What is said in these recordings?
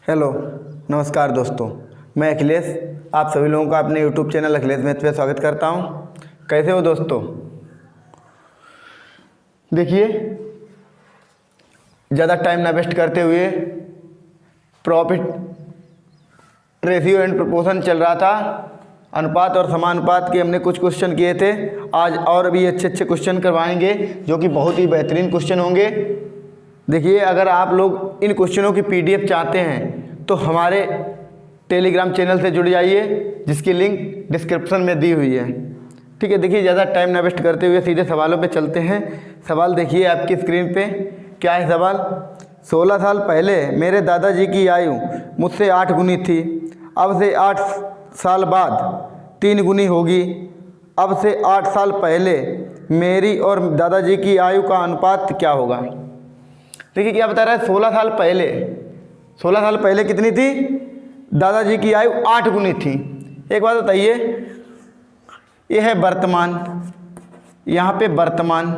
Hello, नमस्कार दोस्तों। मैं अखिलेश आप सभी लोगों का अपने यूट्यूब चैनल अखिलेश मैथ पे स्वागत करता हूँ। कैसे हो दोस्तों? देखिए, ज़्यादा टाइम ना वेस्ट करते हुए प्रॉफिट रेशियो एंड प्रोपोर्शन चल रहा था, अनुपात और समानुपात के हमने कुछ क्वेश्चन किए थे। आज और भी अच्छे अच्छे क्वेश्चन करवाएंगे जो कि बहुत ही बेहतरीन क्वेश्चन होंगे। देखिए, अगर आप लोग इन क्वेश्चनों की पीडीएफ चाहते हैं तो हमारे टेलीग्राम चैनल से जुड़ जाइए, जिसकी लिंक डिस्क्रिप्शन में दी हुई है। ठीक है, देखिए ज़्यादा टाइम ना वेस्ट करते हुए सीधे सवालों पे चलते हैं। सवाल देखिए आपकी स्क्रीन पे। क्या है सवाल? 16 साल पहले मेरे दादाजी की आयु मुझसे 8 गुनी थी। अब से 8 साल बाद 3 गुनी होगी। अब से 8 साल पहले मेरी और दादाजी की आयु का अनुपात क्या होगा? देखिए क्या बता रहा है, 16 साल पहले कितनी थी? दादाजी की आयु 8 गुनी थी। एक बात बताइए, यह है वर्तमान, यहाँ पे वर्तमान,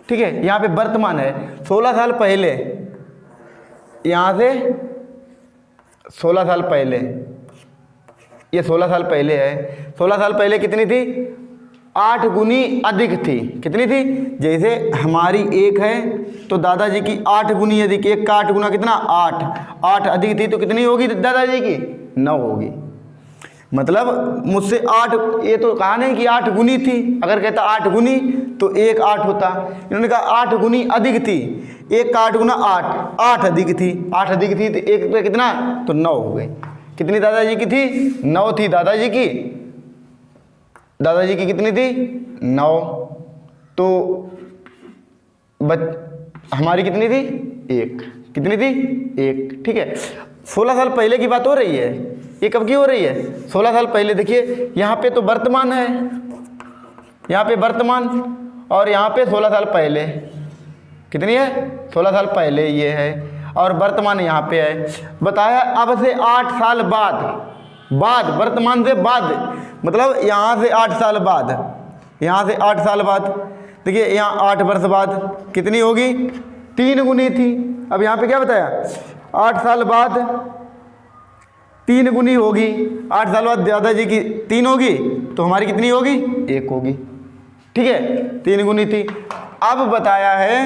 ठीक है, यहाँ पे वर्तमान है। 16 साल पहले, यहाँ से 16 साल पहले, ये 16 साल पहले है। 16 साल पहले कितनी थी? 8 गुनी अधिक थी। कितनी थी? जैसे हमारी 1 है तो दादाजी की 8 गुनी अधिक। 1 का 8 गुना कितना? 8 अधिक थी तो कितनी होगी दादाजी की? 9 होगी। मतलब मुझसे 8, ये तो कहा नहीं कि 8 गुनी थी। अगर कहता 8 गुनी तो 1 8 होता। इन्होंने कहा 8 गुनी अधिक थी। 1 का 8 गुना 8 अधिक थी। 8 अधिक थी तो 1 पे कितना? तो 9 हो गई। कितनी दादाजी की थी? 9 थी दादाजी की। दादाजी की कितनी थी? 9। तो हमारी कितनी थी? 1। कितनी थी? 1। ठीक है, 16 साल पहले की बात हो रही है। ये कब की हो रही है? 16 साल पहले। देखिए यहाँ पे तो वर्तमान है, यहाँ पे वर्तमान, और यहाँ पे 16 साल पहले। कितनी है? 16 साल पहले ये है, और वर्तमान यहाँ पे है। बताया अब से 8 साल बाद वर्तमान से बाद, मतलब यहाँ से 8 साल बाद, यहाँ से 8 साल बाद। देखिए यहाँ 8 वर्ष बाद कितनी होगी? 3 गुनी थी। अब यहाँ पे क्या बताया? 8 साल बाद 3 गुनी होगी। 8 साल बाद दादाजी की 3 होगी तो हमारी कितनी होगी? 1 होगी। ठीक है, 3 गुनी थी। अब बताया है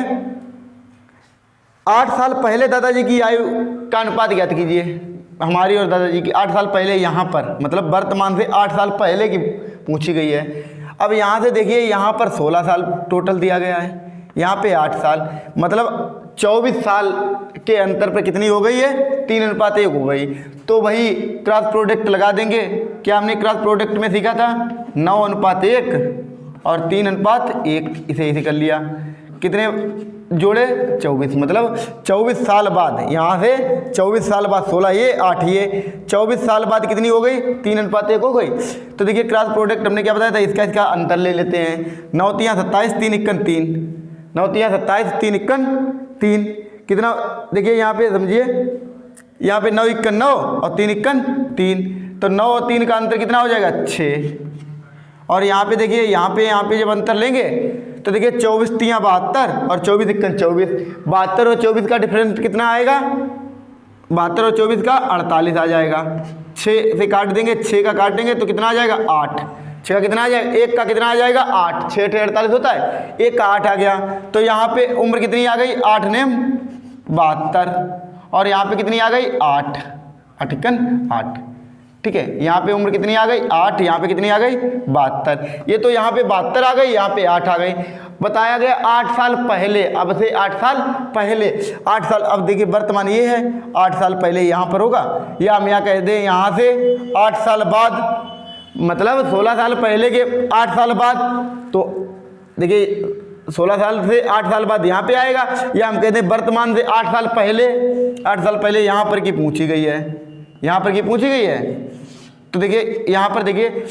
8 साल पहले दादाजी की आयु का अनुपात ज्ञात कीजिए। हमारी और दादाजी की 8 साल पहले, यहाँ पर मतलब वर्तमान से 8 साल पहले की पूछी गई है। अब यहाँ से देखिए, यहाँ पर 16 साल टोटल दिया गया है, यहाँ पे 8 साल, मतलब 24 साल के अंतर पर कितनी हो गई है? 3:1 हो गई। तो वही क्रॉस प्रोडक्ट लगा देंगे। क्या हमने क्रॉस प्रोडक्ट में सीखा था? 9:1 और 3:1, इसे कर लिया। कितने जोड़े? 24। मतलब 24 साल बाद, यहाँ से 24 साल बाद 16 ये 8 ये 24 साल बाद कितनी हो गई? 3:1 हो गई। तो देखिए क्रॉस प्रोडक्ट हमने क्या बताया था, इसका अंतर ले लेते हैं। 9 × 27, 3 × 3, 9 × 27, 3 × 3 कितना? देखिए यहाँ पे समझिए, यहाँ पे 9 × 9 और 3 × 3, तो 9 और 3 का अंतर कितना हो जाएगा? 6। और यहाँ पे देखिए, यहाँ पे जब अंतर लेंगे तो देखिए 24 × 3 72 और 24 × 24, 72 और 24 का डिफरेंस कितना आएगा? 72 और 24 का 48 आ जाएगा। 6 से काट देंगे, 6 का काटेंगे तो कितना आ जाएगा? 8। 6 का कितना आ जाएगा? 1 का कितना आ जाएगा? 8। 6 × 48 होता है, 1 का 8 आ गया। तो यहाँ पे उम्र कितनी आ गई? 8 ने 72, और यहाँ पे कितनी आ गई? 8। 8 × 8। ठीक है, यहाँ पे उम्र कितनी आ गई? 8। यहाँ पे कितनी आ गई? 72। ये तो यहाँ पे 72 आ गई, यहाँ पे 8 आ गई। बताया गया 8 साल पहले, अब से 8 साल पहले, 8 साल। अब देखिए वर्तमान ये है, 8 साल पहले यहाँ पर होगा, या हम यहाँ कह दें यहाँ से 8 साल बाद, मतलब 16 साल पहले के 8 साल बाद। तो देखिए 16 साल से 8 साल बाद यहाँ पे आएगा, या हम कहते हैं वर्तमान से 8 साल पहले। 8 साल पहले यहाँ पर की पूछी गई है, यहाँ पर की पूछी गई है। तो देखिए यहाँ पर देखिए,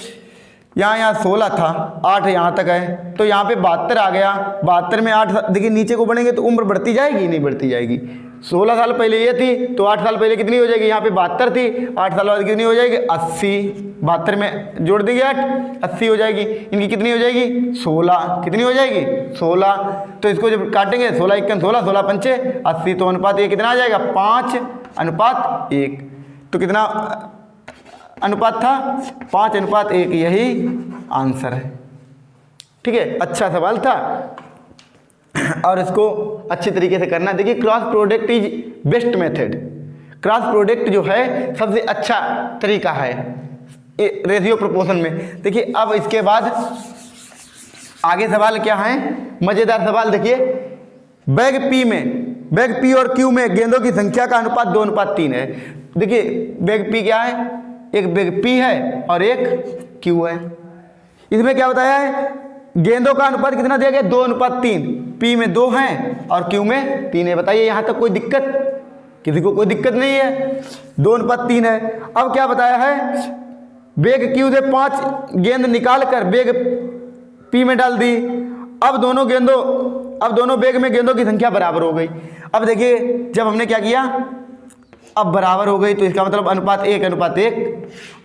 यहाँ 16 था, 8 यहाँ तक है, तो यहाँ पे 72 आ गया। 72 में 8, देखिए नीचे को बढ़ेंगे तो उम्र बढ़ती जाएगी, नहीं बढ़ती जाएगी। 16 साल पहले ये थी तो 8 साल पहले कितनी हो जाएगी? यहाँ पे 72 थी, 8 साल बाद कितनी हो जाएगी? 80। 72 में जोड़ देंगे 8, 80 हो जाएगी। इनकी कितनी हो जाएगी? 16। कितनी हो जाएगी? 16। तो इसको जब काटेंगे 16 × 1 16, 16 × 5 80, तो अनुपात ये कितना आ जाएगा? 5 अनुपात 1। तो कितना अनुपात था? 5:1। यही आंसर है। ठीक है, अच्छा सवाल था और इसको अच्छी तरीके से करना। देखिए cross product is best method. Cross product जो है सबसे अच्छा तरीका है रेशियो प्रोपोर्शन में। देखिए अब इसके बाद आगे सवाल क्या है, मजेदार सवाल। देखिए बैग पी और क्यू में गेंदों की संख्या का अनुपात 2:3 है। देखिए बैग पी क्या है? एक बैग पी है और एक क्यू है। इसमें क्या बताया है? गेंदों का अनुपात कितना दिया गया? 2:3। पी में 2 हैं और क्यू में 3 है। बताइए यहाँ तक कोई दिक्कत? किसी को कोई दिक्कत नहीं है, 2:3 है। अब क्या बताया है? बैग क्यू से 5 गेंद निकाल कर बैग पी में डाल दी। अब दोनों बैग में गेंदों की संख्या बराबर हो गई। अब देखिए जब हमने क्या किया, अब बराबर हो गई तो इसका मतलब अनुपात 1:1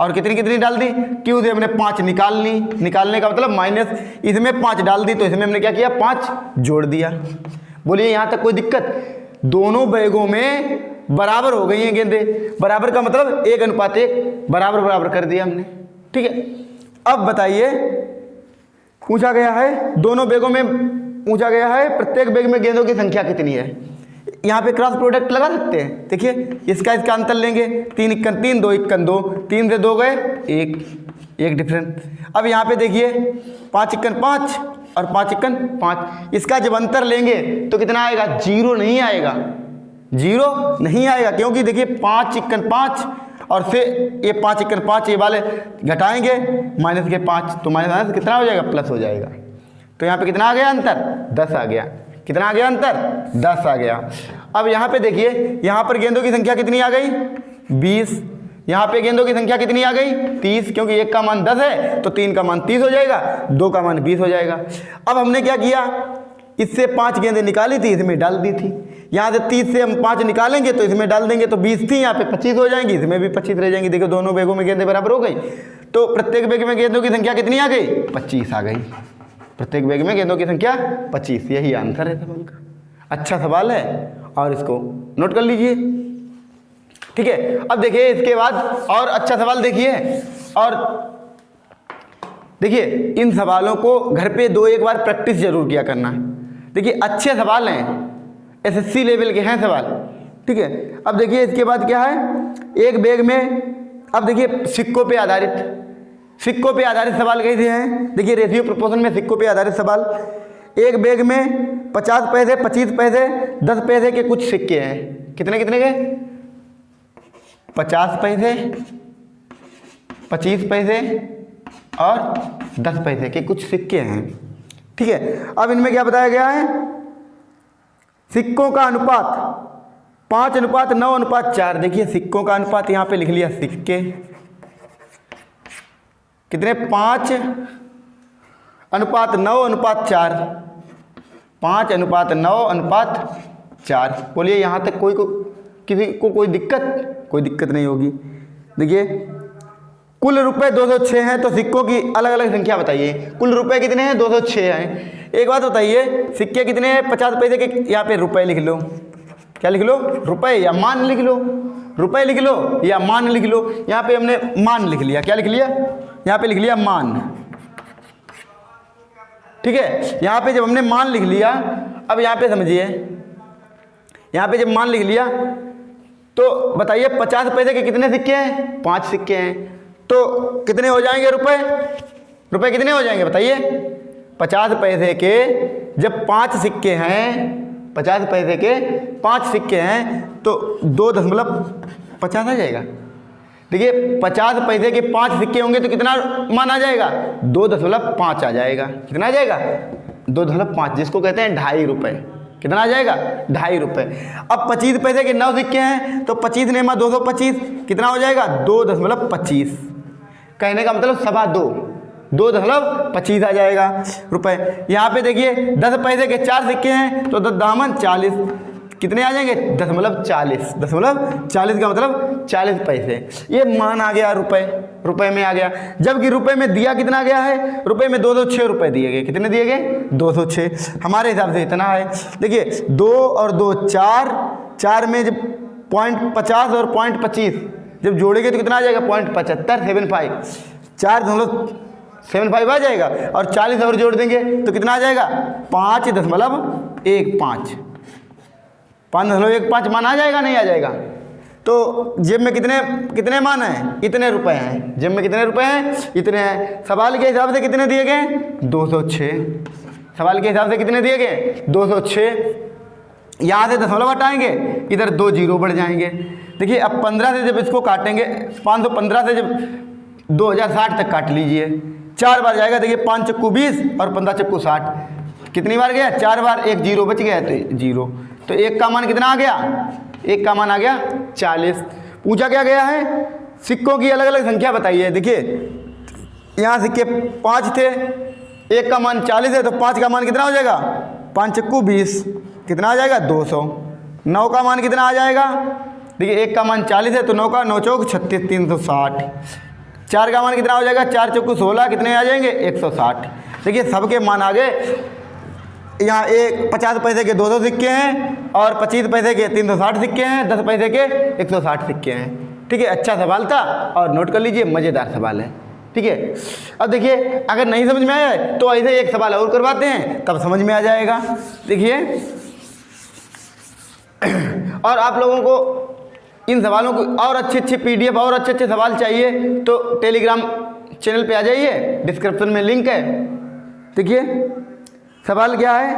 और कितनी डाल दी? क्यू से हमने 5 निकाल ली। निकालने का मतलब माइनस, इसमें 5 डाल दी तो इसमें हमने क्या किया? 5 जोड़ दिया। बोलिए यहाँ तक कोई दिक्कत? दोनों बैगों में बराबर हो गई हैं गेंदें। बराबर का मतलब 1:1 बराबर कर दिया हमने। ठीक है, अब बताइए पूछा गया है दोनों बैगों में पूछा गया है प्रत्येक बैग में गेंदों की संख्या कितनी है। यहाँ पे क्रॉस प्रोडक्ट लगा सकते हैं। देखिए इसका अंतर लेंगे, 3 × 3 2 × 2, 3 से 2 गए 1 डिफरेंस। अब यहाँ पे देखिए 5 × 5 और 5 × 5, इसका जब अंतर लेंगे तो कितना आएगा? 0 नहीं आएगा, 0 नहीं आएगा। क्योंकि देखिए 5 × 5 और से ये 5 × 5 ये वाले घटाएंगे माइनस के 5 तो माइनस कितना हो जाएगा? प्लस हो जाएगा। तो यहाँ पे कितना आ गया अंतर? 10 आ गया। कितना आ गया अंतर? 10 आ गया। अब यहाँ पे देखिए, यहाँ पर गेंदों की संख्या कितनी आ गई? 20। यहाँ पे गेंदों की संख्या कितनी आ गई? 30। क्योंकि 1 का मान 10 है तो 3 का मान 30 हो जाएगा, 2 का मान 20 हो जाएगा। अब हमने क्या किया? इससे 5 गेंदें निकाली थी, इसमें डाल दी थी। यहाँ से 30 से हम 5 निकालेंगे तो इसमें डाल देंगे तो 20 थी, यहाँ पे 25 हो जाएंगी, इसमें भी 25 रह जाएंगी। देखो दोनों बैगों में गेंदें बराबर हो गई। तो प्रत्येक बैग में गेंदों की संख्या कितनी आ गई? 25 आ गई। प्रत्येक बैग में गेंदों की संख्या 25। यही आंसर है सवाल का। अच्छा सवाल है और इसको नोट कर लीजिए। ठीक है, अब देखिए इसके बाद और अच्छा सवाल देखिए। और देखिए इन सवालों को घर पे 2-1 बार प्रैक्टिस जरूर किया करना। देखिए अच्छे सवाल हैं, SSC लेवल के हैं सवाल। ठीक है, अब देखिए इसके बाद क्या है? एक बैग में, अब देखिए सिक्कों पे आधारित सवाल कैसे हैं? देखिए रेशियो प्रोपोर्शन में सिक्कों पे आधारित सवाल। एक बैग में 50 पैसे, 25 पैसे, 10 पैसे के कुछ सिक्के हैं। कितने के? 50 पैसे, 25 पैसे और 10 पैसे के कुछ सिक्के हैं। ठीक है, अब इनमें क्या बताया गया है? सिक्कों का अनुपात 5:9:4। देखिए सिक्कों का अनुपात यहाँ पे लिख लिया, सिक्के कितने? 5:9:4, 5:9:4। बोलिए यहाँ तक किसी को कोई दिक्कत? कोई दिक्कत नहीं होगी। देखिए कुल रुपए 206 हैं तो सिक्कों की अलग अलग संख्या बताइए। कुल रुपए कितने हैं? 206 हैं। एक बात बताइए, सिक्के कितने हैं? 50 पैसे के। यहाँ पे रुपए लिख लो। क्या लिख लो? रुपए या मान लिख लो। रुपए लिख लो या मान लिख लो। यहाँ पे हमने मान लिख लिया। क्या लिख लिया? यहाँ पे लिख लिया मान। ठीक है, यहाँ पे जब हमने मान लिख लिया, अब यहाँ पे समझिए, यहाँ पे जब मान लिख लिया तो बताइए 50 पैसे के कितने सिक्के हैं? 5 सिक्के हैं। तो कितने हो जाएंगे रुपए? रुपए कितने हो जाएंगे बताइए? 50 पैसे के जब 5 सिक्के हैं, 50 पैसे के 5 सिक्के हैं तो 2.50 आ जाएगा। देखिए 50 पैसे के 5 सिक्के होंगे तो कितना मान आ जाएगा? 2.5 आ जाएगा। कितना आ जाएगा? 2.5, जिसको कहते हैं 2.5 रुपये। कितना आ जाएगा? 2.5 रुपये। अब 25 पैसे के 9 सिक्के हैं तो 25 ने 225, कितना हो जाएगा? 2.25। कहने का मतलब 2.25 आ जाएगा रुपए। यहाँ पे देखिए 10 पैसे के 4 सिक्के हैं तो 10×40, कितने आ जाएंगे? 40 का मतलब 40 पैसे। ये मान आ गया रुपए में आ गया। जबकि रुपए में दिया कितना गया है? रुपए में 206 रुपए दिए गए। कितने दिए गए? 206। हमारे हिसाब से इतना है। देखिए 2 और 2 4, 4 में जब 0.50 और 0.25 जब जोड़ेंगे तो कितना आ जाएगा 0.75 4.75 आ जाएगा, और 40 और जोड़ देंगे तो कितना आ जाएगा 5.15 5.15 मान आ जाएगा नहीं आ जाएगा। तो जेब में कितने मान हैं, इतने रुपए हैं, जेब में कितने रुपए हैं, इतने हैं। सवाल के हिसाब से कितने दिए गए 206, सवाल के हिसाब से कितने दिए गए 206। यहाँ से दशमलव हटाएंगे, इधर 2 जीरो बढ़ जाएंगे। देखिए अब 15 से जब इसको काटेंगे, 515 से जब 2060 तक काट लीजिए, 4 बार जाएगा। देखिए 5 चक्कू 20 और 15 चक्कू 60, कितनी बार गया 4 बार, एक जीरो बच गया तो जीरो। तो एक का मान कितना आ गया, एक का मान आ गया 40। पूछा क्या गया है, सिक्कों की अलग अलग संख्या बताइए। देखिए यहाँ सिक्के 5 थे, एक का मान 40 है तो 5 का मान कितना हो जाएगा 5 चक्कू 20, कितना आ जाएगा 200। 9 का मान कितना आ जाएगा, देखिए एक का मान 40 है तो 9 का 9 चौक 36 360। 4 का मान कितना हो जाएगा 4 चौकू 16, कितने आ जाएंगे 160। देखिए सबके मान आ गए। यहाँ एक 50 पैसे के 200 सिक्के हैं और 25 पैसे के 360 सिक्के हैं, 10 पैसे के 160 सिक्के हैं। ठीक है, अच्छा सवाल था और नोट कर लीजिए, मज़ेदार सवाल है। ठीक है, अब देखिए अगर नहीं समझ में आया है तो ऐसे एक सवाल और करवाते हैं, तब समझ में आ जाएगा। देखिए और आप लोगों को इन सवालों को और अच्छे PDF और अच्छे सवाल चाहिए तो टेलीग्राम चैनल पे आ जाइए, डिस्क्रिप्शन में लिंक है। देखिए सवाल क्या है,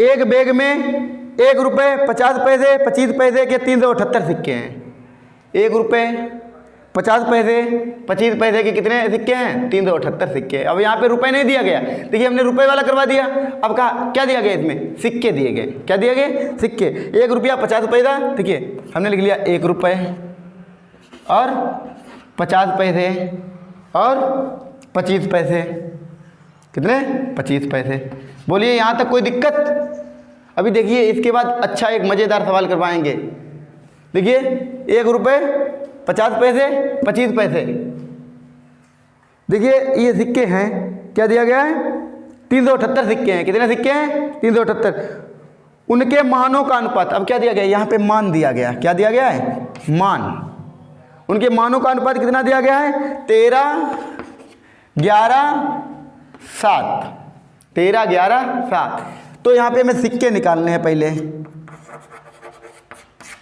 एक बैग में 1 रुपये 50 पैसे 25 पैसे के 378 सिक्के हैं। 1 रुपये 50 पैसे 25 पैसे के कितने सिक्के हैं 378 सिक्के। अब यहाँ पे रुपए नहीं दिया गया, देखिए हमने रुपए वाला करवा दिया। अब कहा क्या दिया गया, इसमें सिक्के दिए गए। क्या दिए गए, सिक्के। 1 रुपया 50 पैसा, देखिए हमने लिख लिया 1 रुपये और 50 पैसे और 25 पैसे, कितने 25 पैसे। बोलिए यहाँ तक कोई दिक्कत। अभी देखिए इसके बाद अच्छा एक मज़ेदार सवाल करवाएंगे। देखिए 1 रुपये 50 पैसे 25 पैसे, देखिए ये सिक्के हैं, क्या दिया गया है 378 सिक्के हैं। कितने सिक्के हैं 378, उनके मानों का अनुपात। अब क्या दिया गया, यहाँ पे मान दिया गया। क्या दिया गया है, मान। उनके मानों का अनुपात कितना दिया गया है 13 11 7, 13 11 7। तो यहाँ पे हमें सिक्के निकालने हैं। पहले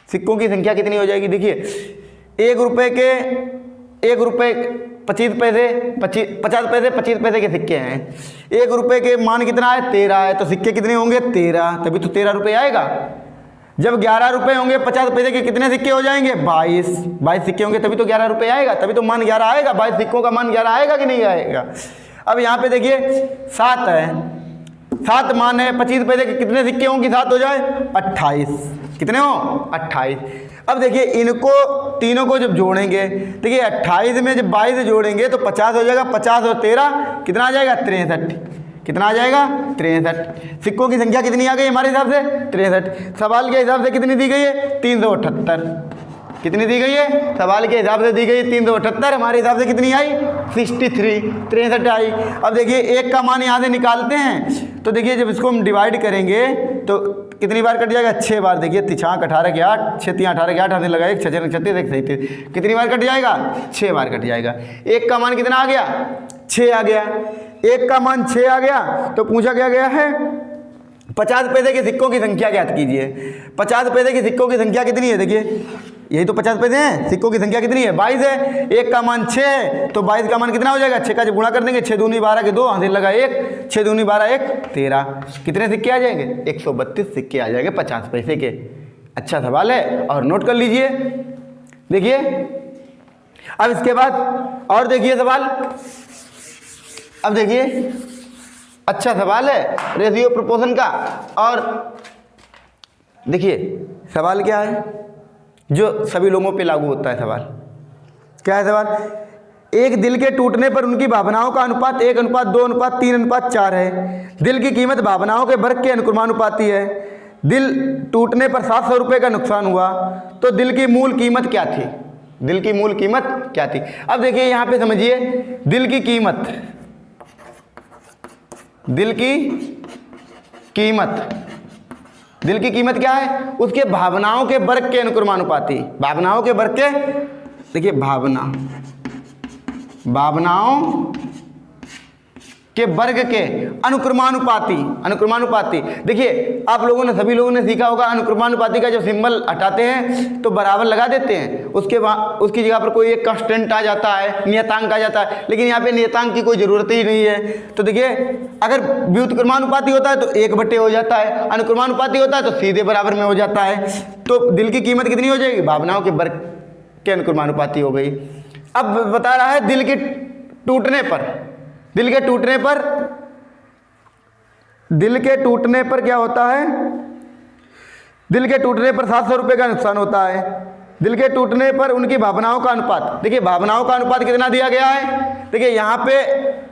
सिक्कों की संख्या कितनी हो जाएगी, देखिए 1 रुपये के 1 रुपये 25 पैसे 50 पैसे 25 पैसे के सिक्के हैं। 1 रुपये के मान कितना है 13 है, तो सिक्के कितने होंगे 13, तभी तो 13 रुपये आएगा। जब 11 रुपये होंगे 50 पैसे के कितने सिक्के हो जाएंगे 22 सिक्के होंगे, तभी तो 11 रुपये आएगा, तभी तो मान 11 आएगा। 22 सिक्कों का मान 11 आएगा कि नहीं आएगा। अब यहाँ पे देखिए 7 है, 7 मान है। 25 पैसे के कितने सिक्के होंगे 7 हो जाए 28, कितने हो 28। अब देखिए इनको तीनों को जब जोड़ेंगे, देखिए 28 में जब 22 जोड़ेंगे तो 50 हो जाएगा। 50 और 13 कितना आ जाएगा 63, कितना आ जाएगा 63। सिक्कों की संख्या कितनी आ गई हमारे हिसाब से 63। सवाल के हिसाब से कितनी दी गई है 378, कितनी दी गई है सवाल के हिसाब से दी गई 378, हमारे हिसाब से कितनी आई 63 आई। अब देखिए एक का मान यहाँ से निकालते हैं, तो देखिए जब इसको हम डिवाइड करेंगे तो कितनी बार कट जाएगा 6 बार। देखिए 3 18 के 8, 6 3 18 के 8, हाथ लगा 1 6 36 1 37, कितनी बार कट जाएगा 6 बार कट जाएगा। एक का मान कितना आ गया 6 आ गया। एक का मान 6 आ गया तो पूछा क्या गया है 50 पैसे के सिक्कों की संख्या ज्ञात कीजिए। 50 पैसे के सिक्कों की संख्या कितनी है, देखिए यही तो 50 पैसे हैं, सिक्कों की संख्या कितनी है 22 है। एक का मान 6 है तो 22 का मान कितना हो जाएगा 6 का जब गुणा कर देंगे 6 दूनी 12 के 2, हाथ लगा 1, 6 दूनी 12 1 13, कितने सिक्के आ जाएंगे 132 सिक्के आ जाएंगे 50 पैसे के। अच्छा सवाल है और नोट कर लीजिए। देखिए अब इसके बाद और देखिए सवाल, अब देखिए अच्छा सवाल है रेशियो प्रोपोर्शन का। और देखिए सवाल क्या है जो सभी लोगों पे लागू होता है। सवाल क्या है, सवाल एक दिल के टूटने पर उनकी भावनाओं का अनुपात 1:2:3:4 है। दिल की कीमत भावनाओं के वर्ग के अनुक्रमानुपाती है। दिल टूटने पर 700 रुपये का नुकसान हुआ तो दिल की मूल कीमत क्या थी, दिल की मूल कीमत क्या थी। अब देखिए यहाँ पे समझिए दिल की कीमत, दिल की कीमत दिल की कीमत क्या है? उसके भावनाओं के वर्ग के अनुक्रमानुपाती। भावनाओं के वर्ग के, देखिए भावनाओं के वर्ग के अनुक्रमानुपाती। देखिए आप लोगों ने, सभी लोगों ने सीखा होगा, अनुक्रमानुपाती का जब सिंबल हटाते हैं तो बराबर लगा देते हैं, उसकी जगह पर कोई एक कांस्टेंट आ जाता है, नियतांक आ जाता है, लेकिन यहाँ पे नियतांक की कोई ज़रूरत ही नहीं है। तो देखिए अगर व्युत्क्रमानुपाती होता है तो 1/, हो जाता है, अनुक्रमानुपाती होता है तो सीधे बराबर में हो जाता है। तो दिल की कीमत कितनी हो जाएगी? भावनाओं के वर्ग के अनुक्रमानुपाती हो गई। अब बता रहा है दिल के टूटने पर क्या होता है? दिल के टूटने पर 700 रुपये का नुकसान होता है। दिल के टूटने पर उनकी भावनाओं का अनुपात, देखिए भावनाओं का अनुपात कितना दिया गया है? देखिए यहाँ पे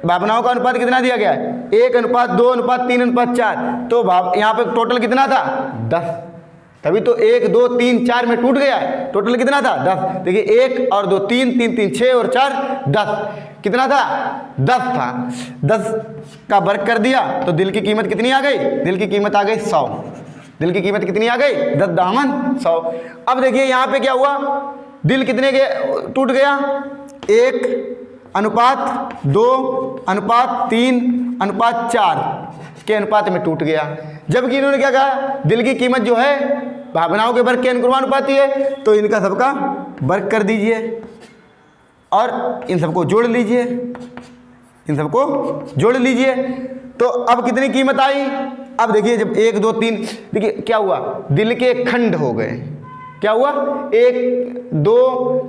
भावनाओं का अनुपात कितना दिया गया है? 1:2:3:4। तो यहाँ पे टोटल कितना था? 10। तभी तो 1 2 3 4 में टूट गया है। टोटल कितना था? 10। देखिए 1 और 2 3 3 3 6 और 4 10। कितना था? 10 था। 10 का वर्ग कर दिया तो दिल की कीमत कितनी आ गई? दिल की कीमत आ गई 100। दिल की कीमत कितनी आ गई? 10 दामन 100। अब देखिए यहाँ पे क्या हुआ? दिल कितने के टूट गया? 1:2:3:4 के अनुपात में टूट गया। जबकि इन्होंने क्या कहा? दिल की कीमत जो है भावनाओं के वर्ग के अनुक्रमानुपाती है, तो इनका सबका वर्ग कर दीजिए और इन सबको जोड़ लीजिए। तो अब कितनी कीमत आई? अब देखिए जब 1 2 3, देखिए क्या हुआ? दिल के खंड हो गए। क्या हुआ? 1 2,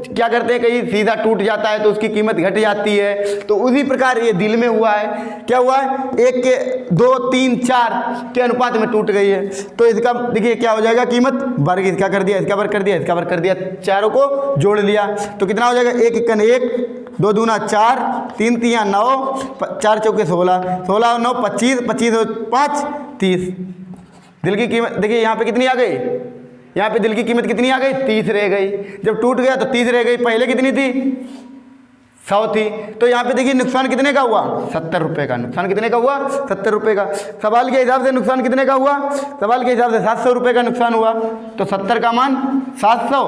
क्या करते हैं, कहीं सीधा टूट जाता है तो उसकी कीमत घट जाती है, तो उसी प्रकार ये दिल में हुआ है। क्या हुआ है? 1 के 2 3 4 के अनुपात में टूट गई है। तो इसका देखिए क्या हो जाएगा? कीमत वर्ग इसका कर दिया, इसका वर्ग कर दिया, इसका वर्ग कर दिया, चारों को जोड़ लिया तो कितना हो जाएगा? 1 1 1, 2 दूना 4, 3 3 9, 4 चौके 16, 16 और 9 25, 25 और 5 30। दिल की कीमत देखिए यहाँ पे कितनी आ गई? यहाँ पे दिल की कीमत कितनी आ गई? 30 रह गई। जब टूट गया तो 30 रह गई, पहले कितनी थी? 100 थी। तो यहाँ पे देखिए नुकसान कितने का हुआ? 70 रुपये का। नुकसान कितने का हुआ? 70 रुपये का। सवाल के हिसाब से नुकसान कितने का हुआ? सवाल के हिसाब से 700 रुपये का नुकसान हुआ। तो 70 का मान 700,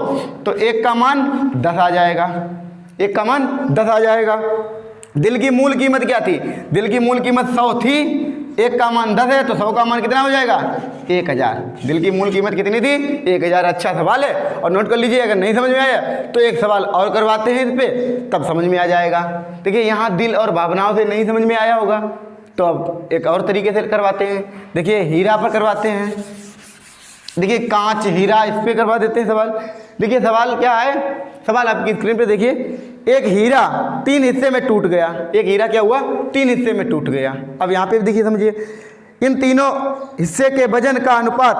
तो 1 का मान 10 आ जाएगा। 1 का मान 10 आ जाएगा। दिल की मूल कीमत क्या थी? दिल की मूल कीमत 100 थी, 1 का मान 10 है तो 100 का मान कितना हो जाएगा? 1000। दिल की मूल कीमत कितनी थी? 1000। अच्छा सवाल है और नोट कर लीजिए। अगर नहीं समझ में आया तो एक सवाल और करवाते हैं इस पर, तब समझ में आ जाएगा। देखिए यहाँ दिल और भावनाओं से नहीं समझ में आया होगा तो अब एक और तरीके से करवाते हैं। देखिए हीरा पर करवाते हैं। देखिए कांच, हीरा, इस पर करवा देते हैं सवाल। देखिए सवाल क्या है? सवाल आपकी स्क्रीन पे देखिए। एक हीरा 3 हिस्से में टूट गया। एक हीरा क्या हुआ? 3 हिस्से में टूट गया। अब यहाँ पे देखिए समझिए, इन तीनों हिस्से के वजन का अनुपात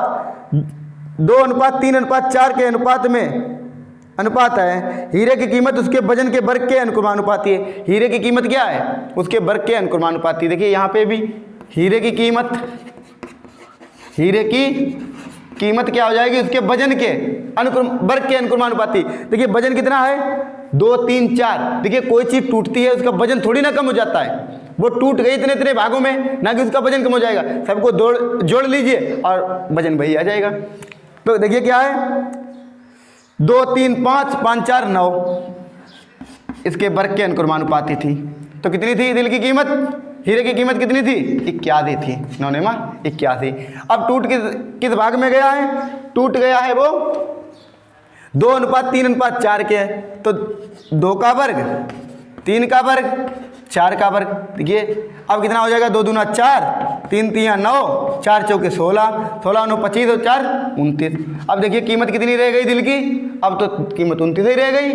2:3:4 के अनुपात है। हीरे की कीमत उसके वजन के वर्ग के अनुक्रमानुपाती है। हीरे की कीमत क्या है? उसके वर्ग के अनुक्रमानुपाती। देखिए यहाँ पे भी हीरे की कीमत क्या हो जाएगी? उसके वजन के वर्ग के अनुक्रमानुपाती। देखिए वजन कितना है? 2 3 4। देखिए कोई चीज़ टूटती है उसका वजन थोड़ी ना कम हो जाता है, वो टूट गई इतने इतने भागों में, ना कि उसका वजन कम हो जाएगा। सबको जोड़ लीजिए और वजन वही आ जाएगा। तो देखिए क्या है? 2 3 5 5 4 9 इसके वर्ग के अनुक्रमानुपाती थी। तो कितनी थी दिल की कीमत? हीरे की कीमत कितनी थी? 81 थी। 9 9 81। अब टूट किस भाग में गया है? टूट गया है वो 2:3:4 के है। तो 2 का वर्ग, 3 का वर्ग, 4 का वर्ग। देखिए अब कितना हो जाएगा? 2 दूना 4, 3 3 9, 4 चौके 16, 16 9 25 और 4 29। अब देखिए कीमत कितनी रह गई दिल की? अब तो कीमत 29 ही रह गई।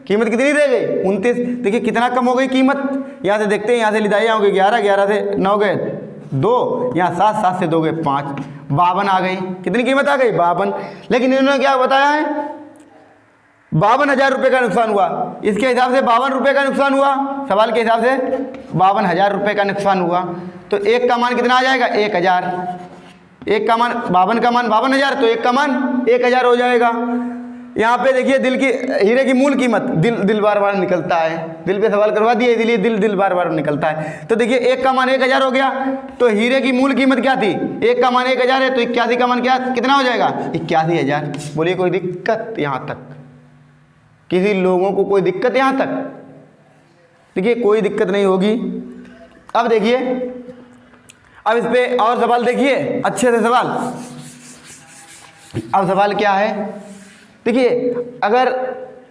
कीमत कितनी रह गई? 29। देखिए कितना कम हो गई कीमत? यहाँ से देखते हैं, यहाँ से लिदाइयाँ हो गई 11, 11 से 9 गए 2, यहाँ 7, 7 से 2 गए 5, 52 आ गई। कितनी कीमत आ गई? 52। लेकिन इन्होंने क्या बताया है? 52,000 रुपये का नुकसान हुआ। इसके हिसाब से 52 रुपये का नुकसान हुआ। सवाल के हिसाब से 52,000 रुपये का नुकसान हुआ। तो 1 का मान कितना आ जाएगा? 1000। 1 का मान 52 का मान 52,000, तो 1 का मान 1000 हो जाएगा। यहाँ पे देखिए दिल की, हीरे की मूल कीमत, दिल बार बार निकलता है, दिल पे सवाल करवा दिया इसलिए दिल बार बार निकलता है। तो देखिए 1 का मान 1000 हो गया, तो हीरे की मूल कीमत क्या थी, 1 का मान 1000 है, तो 81 का मान क्या कितना हो जाएगा, 81,000। बोलिए कोई दिक्कत यहाँ तक, किसी लोगों को कोई दिक्कत यहाँ तक? देखिए कोई दिक्कत नहीं होगी। अब देखिए, अब इस पे और सवाल देखिए अच्छे से सवाल। अब सवाल क्या है, देखिए अगर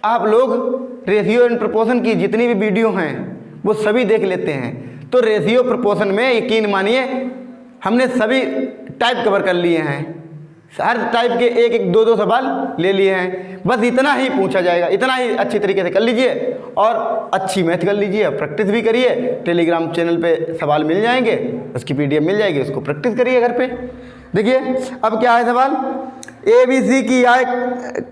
आप लोग रेशियो एंड प्रोपोर्शन की जितनी भी वीडियो हैं वो सभी देख लेते हैं, तो रेशियो प्रोपोर्शन में यकीन मानिए हमने सभी टाइप कवर कर लिए हैं, हर टाइप के 1-1, 2-2 सवाल ले लिए हैं। बस इतना ही पूछा जाएगा, इतना ही अच्छी तरीके से कर लीजिए और अच्छी मैथ कर लीजिए, प्रैक्टिस भी करिए। टेलीग्राम चैनल पे सवाल मिल जाएंगे, उसकी PDF मिल जाएगी, उसको प्रैक्टिस करिए घर पे। देखिए अब क्या है सवाल, ABC की आय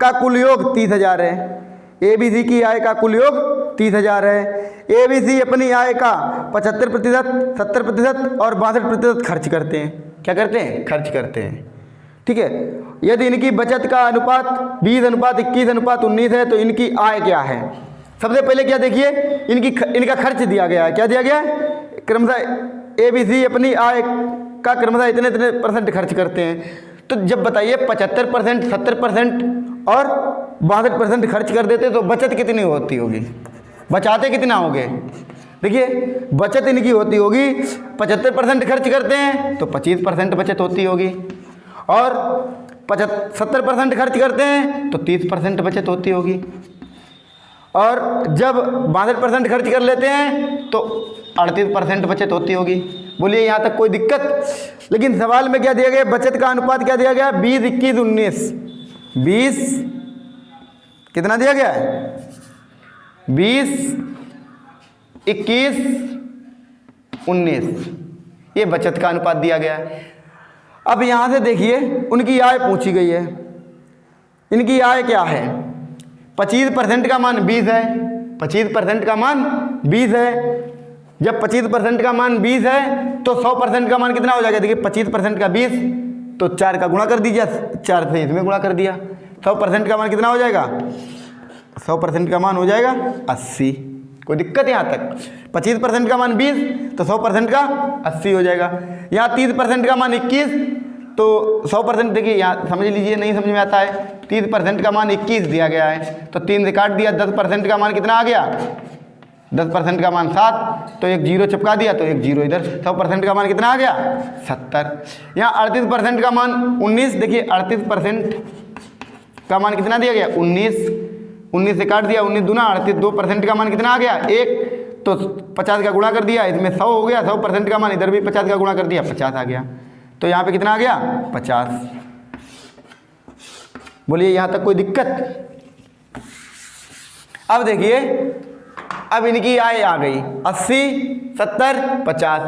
का कुल योग 30,000 है। ABC की आय का कुल योग 30,000 है। ABC अपनी आय का 75%, 70% और 62% खर्च करते हैं। क्या करते हैं, खर्च करते हैं, ठीक है। यदि इनकी बचत का अनुपात 20:21:19 है तो इनकी आय क्या है। सबसे पहले क्या देखिए, इनका खर्च दिया गया है, क्या दिया गया है, क्रमशः ABC अपनी आय का क्रमशः इतने % खर्च करते हैं। तो जब बताइए 75%, 70% और 62% खर्च कर देते तो बचत कितनी होती होगी, बचाते कितना होगे। देखिए बचत इनकी होती होगी, 75% खर्च करते हैं तो 25% बचत होती होगी, और 70% खर्च करते हैं तो 30% बचत होती होगी, और जब 62% खर्च कर लेते हैं तो 38% बचत होती होगी। बोलिए यहाँ तक कोई दिक्कत। लेकिन सवाल में क्या दिया गया, बचत का अनुपात क्या दिया गया, 20:21:19, 20 कितना दिया गया है, 20:21:19, ये बचत का अनुपात दिया गया है। अब यहाँ से देखिए उनकी आय पूछी गई है, इनकी आय क्या है, 25% का मान 20 है, 25% का मान 20 है। जब 25% का मान 20 है तो 100% का मान कितना हो जाएगा, देखिए 25% का 20 तो 4 का गुणा कर दीजिए, 4 से इसमें गुणा कर दिया, 100% का मान कितना हो जाएगा, 100% का मान हो जाएगा 80। कोई दिक्कत यहाँ तक, 25% का मान 20 तो 100% का 80 हो जाएगा। यहाँ 30% का मान 21 तो 100%, देखिए यहाँ समझ लीजिए, नहीं समझ में आता है, 30% का मान 21 दिया गया है तो 3 से काट दिया, 10% का मान कितना आ गया, 10% का मान 7, तो एक 0 चिपका दिया तो एक 0 इधर, 100% का मान कितना आ गया 70। यहाँ 38% का मान 19, देखिए 38% का मान कितना दिया गया 19 से काट दिया, 19 दूना 38, 2% का मान कितना आ गया 1, तो 50 का गुणा कर दिया, इसमें 100 हो गया, 100% का मान इधर भी 50 का गुणा कर दिया, 50 आ गया, तो यहाँ पे कितना आ गया 50। बोलिए यहाँ तक कोई दिक्कत। अब देखिए, अब इनकी आय आ गई 80, 70, 50,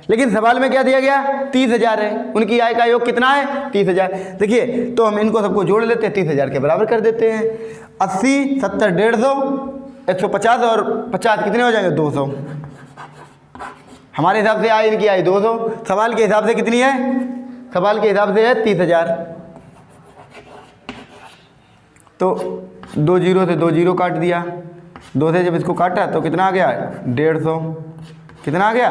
लेकिन सवाल में क्या दिया गया 30,000 है, उनकी आय का योग कितना है 30,000। देखिए तो हम इनको सबको जोड़ लेते हैं, 30,000 के बराबर कर देते हैं। 80, 70, 150, 150 और 50 कितने हो जाएंगे 200। हमारे हिसाब से आय इनकी आय 200, सवाल के हिसाब से कितनी है, सवाल के हिसाब से है 30,000। तो 2 0 से 2 0 काट दिया, 2 से जब इसको काटा तो कितना आ गया 150, कितना आ गया,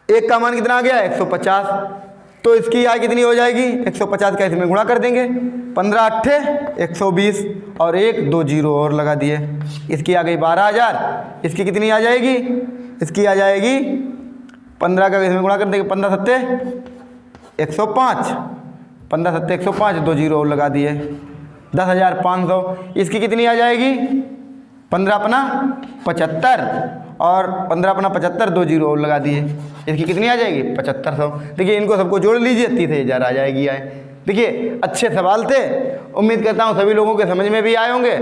1 का मान कितना आ गया 150, तो इसकी आय कितनी हो जाएगी 150 का इसमें गुणा कर देंगे, 15 8 120 और 1 2 0 और लगा दिए, इसकी आ गई 12,000। इसकी कितनी आ जाएगी, इसकी आ जाएगी 15 का इसमें गुणा कर देंगे, 15 7 105, 15 7 105, 2 0 और लगा दिए, 10,500। इसकी कितनी आ जाएगी 15 अपना 75 और 15 अपना 75, 2 0 और लगा दिए, इसकी कितनी आ जाएगी 7500। देखिए इनको सबको जोड़ लीजिए, 30,000 आ जाएगी आय। देखिए अच्छे सवाल थे, उम्मीद करता हूँ सभी लोगों के समझ में भी आए होंगे।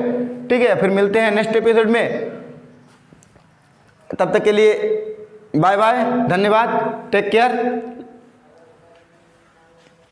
ठीक है, फिर मिलते हैं नेक्स्ट एपिसोड में, तब तक के लिए बाय बाय, धन्यवाद, टेक केयर।